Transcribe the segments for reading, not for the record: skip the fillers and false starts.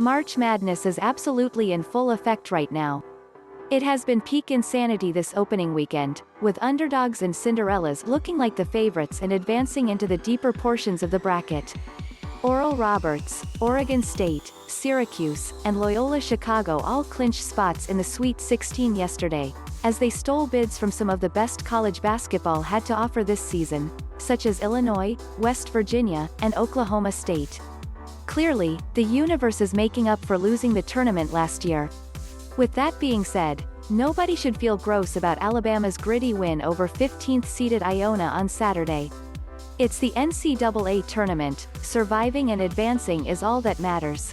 March Madness is absolutely in full effect right now. It has been peak insanity this opening weekend, with underdogs and Cinderellas looking like the favorites and advancing into the deeper portions of the bracket. Oral Roberts, Oregon State, Syracuse, and Loyola Chicago all clinched spots in the Sweet 16 yesterday, as they stole bids from some of the best college basketball had to offer this season, such as Illinois, West Virginia, and Oklahoma State. Clearly, the universe is making up for losing the tournament last year. With that being said, nobody should feel gross about Alabama's gritty win over 15th-seeded Iona on Saturday. It's the NCAA tournament, surviving and advancing is all that matters.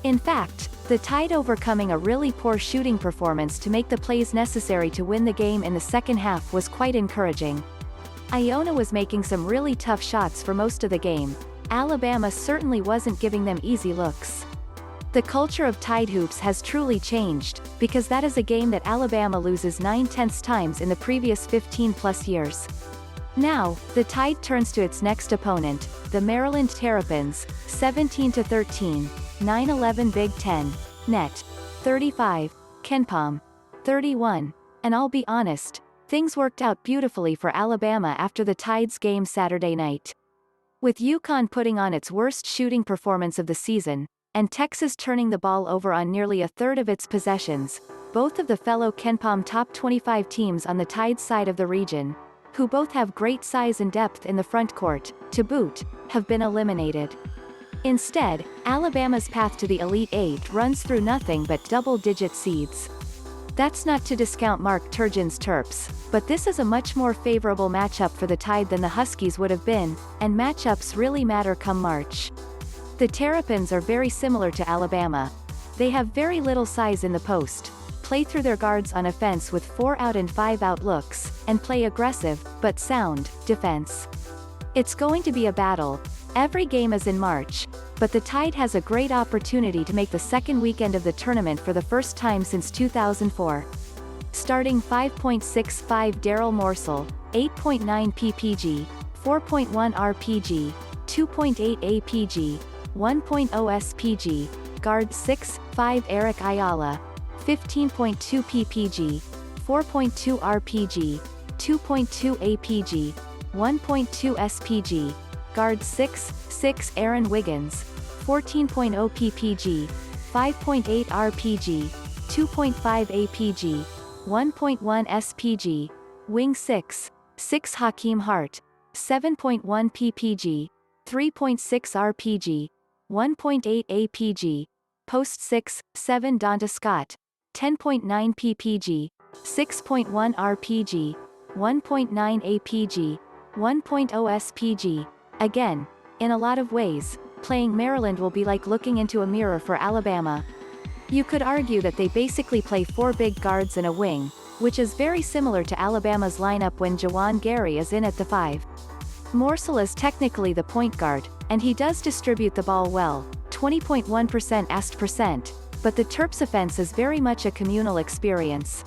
In fact, the Tide overcoming a really poor shooting performance to make the plays necessary to win the game in the second half was quite encouraging. Iona was making some really tough shots for most of the game. Alabama certainly wasn't giving them easy looks. The culture of Tide hoops has truly changed, because that is a game that Alabama loses 9/10 times in the previous 15+ years. Now, the Tide turns to its next opponent, the Maryland Terrapins, 17-13, 9-11 Big Ten, net. 35, KenPom. 31, and I'll be honest, things worked out beautifully for Alabama after the Tide's game Saturday night. With UConn putting on its worst shooting performance of the season, and Texas turning the ball over on nearly a third of its possessions, both of the fellow KenPom top 25 teams on the Tide side of the region, who both have great size and depth in the front court, to boot, have been eliminated. Instead, Alabama's path to the Elite Eight runs through nothing but double-digit seeds. That's not to discount Mark Turgeon's Terps, but this is a much more favorable matchup for the Tide than the Huskies would have been, and matchups really matter come March. The Terrapins are very similar to Alabama. They have very little size in the post, play through their guards on offense with 4-out and 5-out looks, and play aggressive, but sound, defense. It's going to be a battle. Every game is in March, but the Tide has a great opportunity to make the second weekend of the tournament for the first time since 2004. Starting 5.65 Daryl Morsell, 8.9 ppg, 4.1 rpg, 2.8 apg, 1.0 spg, guard 6.5 Eric Ayala, 15.2 ppg, 4.2 rpg, 2.2 apg, 1.2 spg, guard 6.6 Aaron Wiggins, 14.0 ppg, 5.8 rpg, 2.5 apg, 1.1 spg, wing 6.6 Hakeem Hart, 7.1 ppg, 3.6 rpg, 1.8 apg, post 6.7 Donta Scott, 10.9 ppg, 6.1 rpg, 1.9 apg, 1.0 spg. Again, in a lot of ways, playing Maryland will be like looking into a mirror for Alabama. You could argue that they basically play 4 big guards and a wing, which is very similar to Alabama's lineup when Jawan Gary is in at the 5. Morsell is technically the point guard, and he does distribute the ball well, 20.1% assist percent, but the Terps' offense is very much a communal experience.